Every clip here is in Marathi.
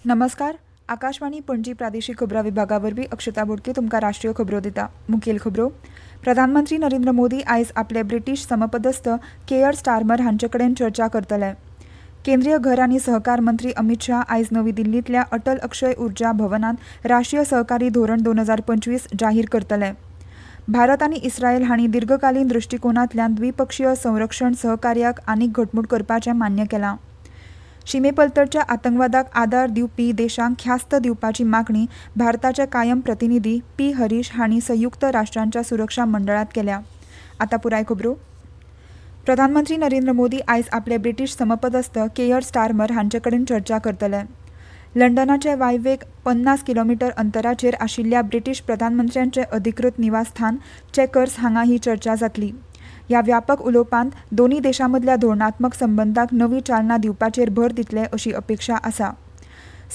नमस्कार. आकाशवाणी पणजी प्रादेशीक खबरां विभागा वरवीं अक्षता बोडके तुमकां राष्ट्रीय खबरो दिता. मुखेल खबरो. प्रधानमंत्री नरेंद्र मोदी आयज आपले ब्रिटीश समपदस्थ केयर स्टारमर हांचे कडेन चर्चा करतले. केंद्रीय घर आनी सहकार मंत्री अमित शाह आयज नवी दिल्लींतल्या अटल अक्षय उर्जा भवनांत राष्ट्रीय सहकारी धोरण 2025 जाहीर करतले. भारत आनी इस्रायल हांणी दीर्घकालीन दृश्टिकोनांतल्यान द्विपक्षीय संरक्षण सहकार्याक आनीक घटमूट करपाचें मान्य केलां. शिमेपलतडच्या आतंकवादाक आदार दिवपी देशांक ख्यास्त दिवपाची मागणी भारताचे कायम प्रतिनिधी पी हरीश हांणी संयुक्त राष्ट्रांच्या सुरक्षा मंडळात केल्या. आतां पुराय खबरो. प्रधानमंत्री नरेंद्र मोदी आयज आपले ब्रिटीश समपदस्थ केयर स्टारमर हांचे कडेन चर्चा करतले. लंडनाचे वायव्येक 50 किलोमीटर अंतराचेर आशिल्ल्या ब्रिटीश प्रधानमंत्र्यांचे अधिकृत निवासस्थान चेकर्स हांगा ही चर्चा जातली. ह्या व्यापक उलोवपांत दोनूय देशांमदल्या धोरणात्मक संबंधांक नवी चालना दिवपाचेर भर दितले अशी अपेक्षा आसा.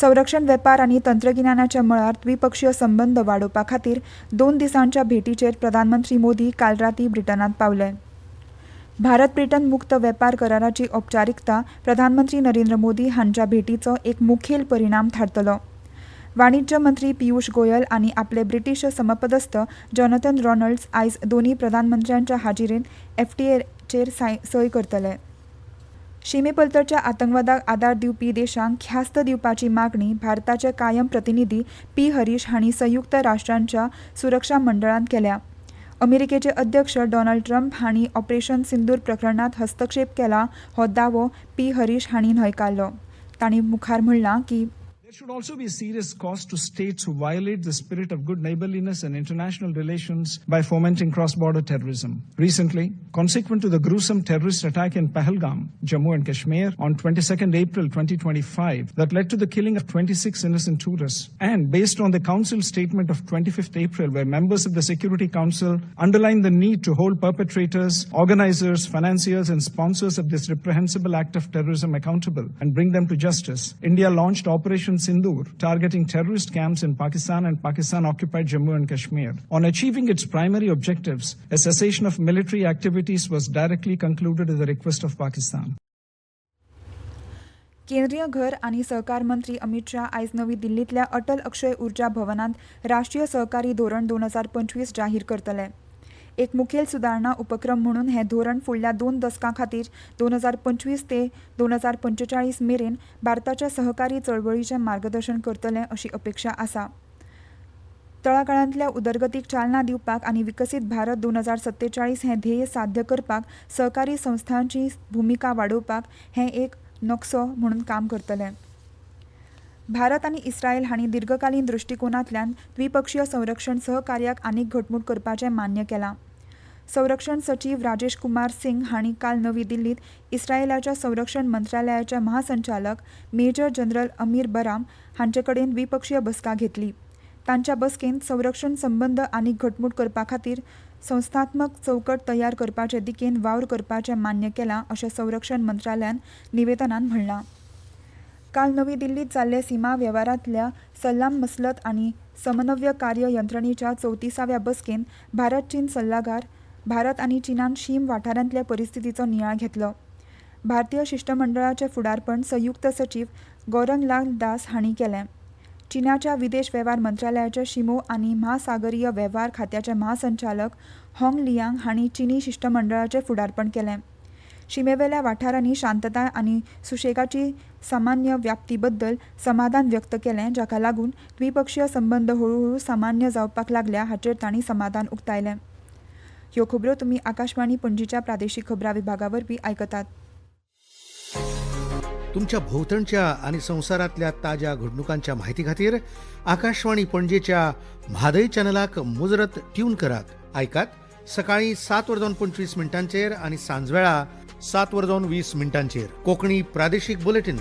संरक्षण वेपार आनी तंत्रगिन्यानाच्या मळार द्विपक्षीय संबंद वाडोवपा खातीर 2 दिसांच्या भेटीचेर प्रधानमंत्री मोदी काल रातीं ब्रिटनांत पावले. भारत ब्रिटन मुक्त वेपार कराराची औपचारिकता प्रधानमंत्री नरेंद्र मोदी हांच्या भेटीचो एक मुखेल परिणाम थारतलो. वाणिज्य मंत्री पियुष गोयल आनी आपले ब्रिटीश समपदस्थ जॉनथन रॉनल्ड्स आयज दोनूय प्रधानमंत्र्यांच्या हाजिरेंत FTAचेर सय करतले. शिमेपलतडच्या आतंकवादाक आदार दिवपी देशांक ख्यास्त दिवपाची मागणी भारताचे कायम प्रतिनिधी पी हरीश हांणी संयुक्त राष्ट्रांच्या सुरक्षा मंडळांत केल्या. अमेरिकेचे अध्यक्ष डोनाल्ड ट्रम्प हांणी ऑपरेशन सिंदूर प्रकरणांत हस्तक्षेप केला हो दावो पी हरीश हांणी न्हयकारलो. तांणी मुखार म्हणलां की There should also be a serious cost to states who violate the spirit of good neighborliness and international relations by fomenting cross-border terrorism. Recently, consequent to the gruesome terrorist attack in Pahalgam, Jammu and Kashmir on 22nd April 2025 that led to the killing of 26 innocent tourists, and based on the Council statement of 25th April where members of the Security Council underlined the need to hold perpetrators, organizers, financiers and sponsors of this reprehensible act of terrorism accountable and bring them to justice, India launched Operation Sindoor, targeting terrorist camps in Pakistan and Pakistan-occupied Jammu and Kashmir. On achieving its primary objectives, a cessation of military activities was directly concluded at the request of Pakistan. केंद्रीय घर आनी सहकार मंत्री अमित शाह आयज नवी दिल्लींतल्या अटल अक्षय उर्जा भवनांत राष्ट्रीय सहकारी धोरण 2025 जाहीर करतले. एक मुखेल सुदारणा उपक्रम म्हणून हें धोरण फुडल्या 2 दशकां खातीर 2025 ते 2045 मेरेन भारताच्या सहकारी चळवळीचें मार्गदर्शन करतलें अशी अपेक्षा आसा. तळागाळांतल्या उदरगतीक चालना दिवपाक आनी विकसीत भारत 2047 हें ध्येय साध्य करपाक सहकारी संस्थांची भुमिका वाडोवपाक हें एक नक्सो म्हणून काम करतलें. भारत आनी इस्रायल हांणी दीर्घकालीन दृश्टिकोनांतल्यान द्विपक्षीय संरक्षण सहकार्याक आनीक घटमूट करपाचें मान्य केलां. संरक्षण सचिव राजेश कुमार सिंग हांणी काल नवी दिल्लींत इस्रायलाच्या संरक्षण मंत्रालयाचे महासंचालक मेजर जनरल अमीर बराम हांचे कडेन द्विपक्षीय बसका घेतली. तांच्या बसकेंत संरक्षण संबंद आनीक घटमूट करपा खातीर संस्थात्मक चौकट तयार करपाचे दिकेन वावर करपाचें मान्य केलां अशें संरक्षण मंत्रालयान निवेदनांत म्हणलां. काल नवी दिल्लींत जाल्ले सीमा वेव्हारांतल्या सल्लाम मसलत आनी समन्वय कार्य यंत्रणेच्या 34व्या बसकेंत भारत चीन सल्लागार भारत आनी चीनान शीम वाठारांतल्या परिस्थितीचो नियाळ घेतलो. भारतीय शिष्टमंडळाचें फुडारपण संयुक्त सचीव गौरंगलाल दास हांणी केलें. चीनाच्या विदेश वेव्हार मंत्रालयाचे शिमो आनी महासागरीय वेव्हार खात्याचे महासंचालक हाँग लियांग हांणी चीनी शिष्टमंडळाचें फुडारपण केलें. शिमेवेल्या वाठारांनी शांतताय आनी सुशेगाची सामान्य व्याप्ती बद्दल समाधान व्यक्त केलें, जाका लागून द्विपक्षीय संबंद हळूहळू सामान्य जावपाक लागल्या हाचेर तांणी समाधान उक्तायलें. ह्यो खबरो तुमी आकाशवाणी पणजीच्या प्रादेशीक खबरां विभागा वरवीं आयकतात. तुमच्या भोवतणच्या आणि संवसारांतल्या ताज्या घडणुकांच्या म्हायती खातीर आकाशवाणी पणजेच्या म्हादय चॅनलाक मुजरत ट्यून करात. आयकात सकाळीं 7:25 आनी सांजवेळा 7:20 कोंकणी प्रादेशीक बुलेटिन.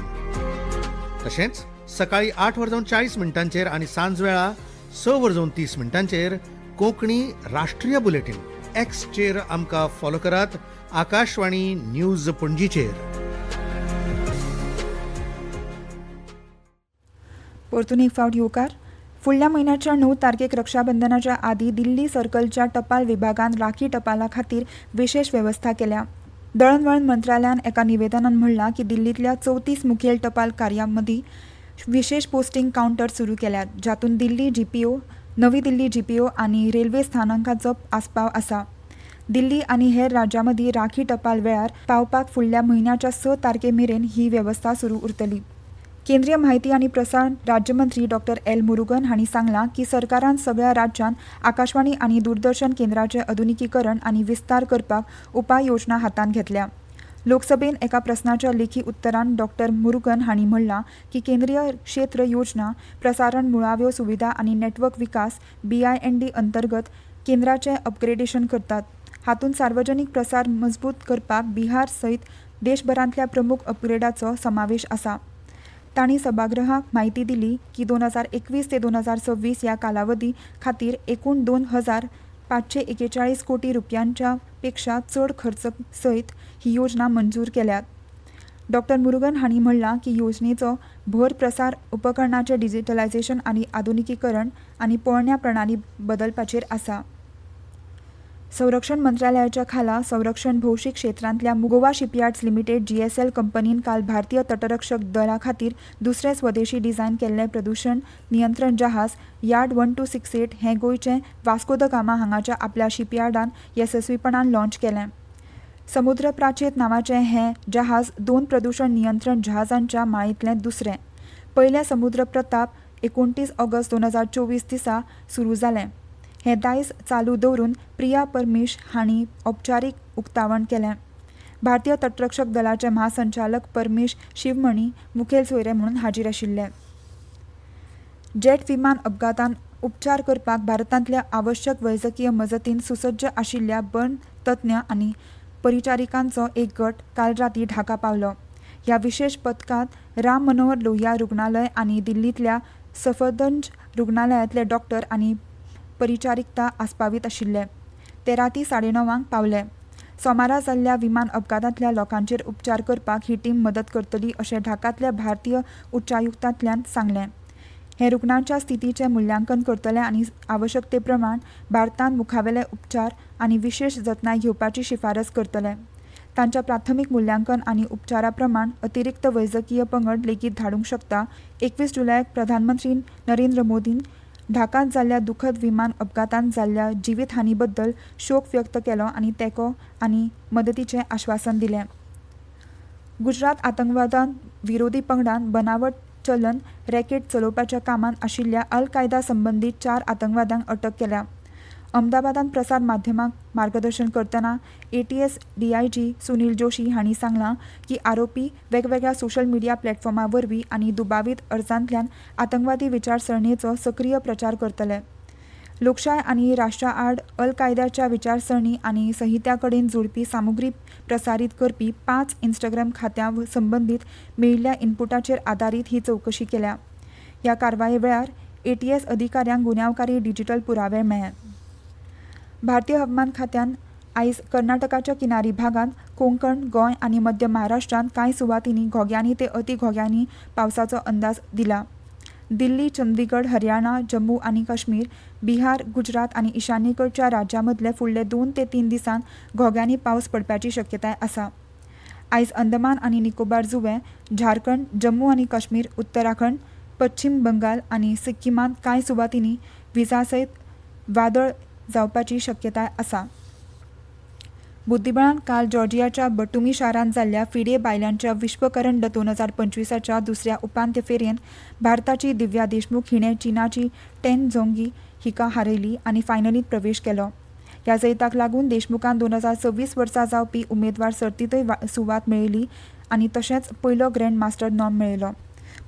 तशेंच सकाळीं 8:40 आनी सांजवेळा 6:30 कोंकणी राष्ट्रीय बुलेटिन. एक्सचेर आमकां फॉलो करात. आकाशवाणी न्यूज पणजीचेर. परतून एक फावट येवकार. फुडल्या म्हयन्याच्या 9 तारखेक रक्षाबंधनाच्या आदी दिल्ली सर्कलच्या टपाल विभागान राखी टपाला खातीर विशेष व्यवस्था केल्या. दळणवळण मंत्रालयान एका निवेदनान म्हणलां की दिल्लींतल्या 34 मुखेल टपाल कार्यां मदीं विशेष पोस्टिंग काउंटर सुरू केल्यात, जातून दिल्ली GPO, नवी दिल्ली GPO आणि रेल्वे स्थानकांचो आस्पाव आसा. दिल्ली आणि हेर राज्यां मदीं राखी टपाल वेळार पावपाक फुडल्या म्हयन्याच्या 6 तारखेमेरेन ही वेवस्था सुरू उरतली. केंद्रीय म्हायती आणि प्रसारण राज्यमंत्री डॉ. एल. मुरुगन हांणी सांगलां की सरकारान सगळ्या राज्यांत आकाशवाणी आणि दूरदर्शन केंद्राचें आधुनिकीकरण आणि विस्तार करपाक उपाय योजना हातांत घेतल्या. लोकसभेन एका प्रस्नाच्या लेखी उत्तरान डॉ. मुरुगन हांणी म्हणलां की केंद्रीय क्षेत्र योजना, प्रसारण मुळाव्यो सुविधा आणि नेटवर्क विकास BIND अंतर्गत केंद्राचें अपग्रेडेशन करतात. हातूंत सार्वजनीक प्रसार मजबूत करपाक बिहार सयत देशभरांतल्या प्रमुख अपग्रेडाचो समावेश आसा. तांणी सभागृहाक म्हायती दिली की 2021 ते 2026 ह्या कालावधी खातीर एकूण 2,541 कोटी रुपयांच्या पेक्षा चड खर्च सयत ही योजना मंजूर केल्यात. डॉ. मुरुगन हांणी म्हणलां की योजनेचो भर प्रसार उपकरणाचें डिजिटलायझेशन आणि आधुनिकीकरण आणि पळण्या प्रणाली बदलपाचेर आसा. संरक्षण मंत्रालयाच्या खाला संरक्षण भौशीक क्षेत्रांतल्या गोवा शिपयार्ड्स लिमिटेड GSL कंपनीन काल भारतीय तटरक्षक दळा खातीर दुसरें स्वदेशी डिझायन केल्लें प्रदूषण नियंत्रण जहाज यार्ड 1268 हें गोंयचें वास्को द गामा हांगाच्या आपल्या शिपयार्डान येसस्वीपणान लॉन्च केलें. समुद्र प्राचेत नांवाचें हें जहाज 2 प्रदूषण नियंत्रण जहाजांच्या माळेंतलें दुसरें. पयलें समुद्र प्रताप 29 ऑगस्ट 2024 दिसा सुरू जालें. हें दायज चालू दवरून प्रिया परमेश हांणी औपचारीक उक्तावण केलें. भारतीय तटरक्षक दलाचे महासंचालक परमेश शिवमणी मुखेल सोयरे म्हणून हाजीर आशिल्ले. जेट विमान अपघातांत उपचार करपाक भारतांतल्या आवश्यक वैजकीय मजतीन सुसज्ज आशिल्ल्या बर्न तज्ञ आनी परिचारिकांचो एक गट काल रातीं ढाका पावलो. ह्या विशेष पथकांत राम मनोहर लोहिया रुग्णालय आनी दिल्लींतल्या सफदरजंग रुग्णालयांतले डॉक्टर आनी परिचारिकता आस्पावीत आशिल्ले. ते रातीं 9:30 पावले. सोमारा जाल्ल्या विमान अपघातांतल्या लोकांचेर उपचार करपाक ही टीम मदत करतली अशें ढाकांतल्या भारतीय उच्चायुक्तांतल्यान सांगलें. हे रुग्णांच्या स्थितीचें मुल्यांकन करतले आनी आवश्यकते प्रमाण भारतांत मुखावेले उपचार आनी विशेष जतनाय घेवपाची शिफारस करतले. तांच्या प्राथमीक मुल्यांकन आनी उपचारा प्रमाण अतिरिक्त वैजकीय पंगड लेगीत धाडूंक शकता. 21 जुलयाक प्रधानमंत्री नरेंद्र मोदीन ढाकांत जाल्ल्या दुखद विमान अपघातांत जाल्ल्या जिवीतहानी बद्दल शोक व्यक्त केलो आनी तेंको आनी मदतीचें आश्वासन दिलें. गुजरात आतंकवादान विरोधी पंगडान बनावट चलन रॅकेट चलोवपाच्या कामांत आशिल्ल्या अल कायदा संबंदीत 4 आतंकवाद्यांक अटक केल्या. अहमदाबादांत प्रसार माध्यमांक मार्गदर्शन करतना ATS DIG सुनील जोशी हांणी सांगलां की आरोपी वेगवेगळ्या सोशल मिडिया प्लॅटफॉर्मां वरवीं आनी दुबावीत अर्जांतल्यान आतंकवादी विचारसरणेचो सक्रीय प्रचार करतले. लोकशाय आनी राष्ट्रा आड अल कायद्याच्या विचारसरणी आनी संहित्या कडेन जोडपी सामुग्री प्रसारीत करपी 5 Instagram खात्यां संबंदीत मेळिल्ल्या इनपुटाचेर आदारीत ही चवकशी केल्या. ह्या कारवाये वेळार ATS अधिकाऱ्यांक गुन्यांवकारी डिजिटल पुरावे मेळ्ळे. भारतीय हवामान खात्यान आयज कर्नाटकाच्या किनारी भागांत, कोंकण, गोंय आनी मध्य महाराष्ट्रांत कांय सुवातींनी घोग्यांनी ते अति घोग्यांनी पावसाचो अंदाज दिला. दिल्ली, चंदीगड, हरियाणा, जम्मू आनी काश्मीर, बिहार, गुजरात आनी ईशान्येकडच्या राज्यां मदले फुडले 2 ते 3 दिसांत घोग्यांनी पावस पडपाची शक्यताय आसा. आयज अंदमान आनी निकोबार जुंवे, झारखंड, जम्मू आनी काश्मीर, उत्तराखंड, पश्चिम बंगाल आनी सिक्कीमांत कांय सुवातींनी विजासयत वादळ जावपाची शक्यताय आसा. बुद्धीबळान काल जॉर्जियाच्या बटुमी शारांत जाल्ल्या फिडे बायलांच्या विश्व करंड 2025च्या दुसऱ्या उपांत्य फेरयेंत भारताची दिव्या देशमुख हिणें चीनाची टेन झोंगी हिका हारयली आनी फायनलींत प्रवेश केलो. ह्या जैताक लागून देशमुखान 2026 वर्सा जावपी उमेदवार सर्तींतय सुवात मेळयली आनी तशेंच पयलो ग्रँड मास्टर नॉम मेळयलो.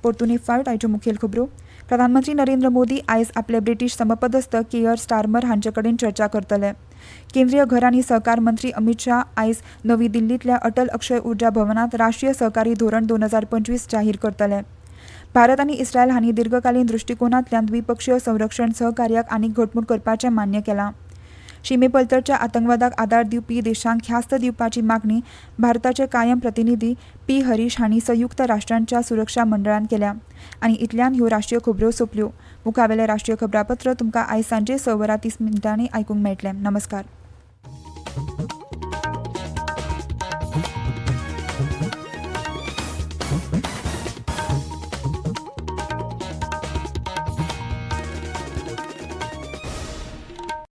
परतून फावट आयच्यो मुखेल खबरो. प्रधानमंत्री नरेंद्र मोदी आयज आपले ब्रिटीश समपदस्थ केयर स्टारमर हांचे कडेन चर्चा करतले. केंद्रीय घर आनी सहकार मंत्री अमित शाह आयज नवी दिल्लींतल्या अटल अक्षय उर्जा भवनांत राष्ट्रीय सहकारी धोरण 2025 जाहीर करतले. भारत आनी इस्रायल हांणी दीर्घकालीन दृश्टिकोनांतल्यान द्विपक्षीय संरक्षण सहकार्याक आनीक घटमूट करपाचें मान्य केलां. शिमेपलतडच्या आतंकवादाक आदार दिवपी देशांक ख्यास्त दिवपाची मागणी भारताचे कायम प्रतिनिधी P. हरीश हांणी संयुक्त राष्ट्रांच्या सुरक्षा मंडळान केल्या. आनी इतल्यान ह्यो राष्ट्रीय खबरो सोंपल्यो. मुखावेले राष्ट्रीय खबरापत्र तुमकां आयज सांजे 6:30 आयकूंक मेळटलें. नमस्कार.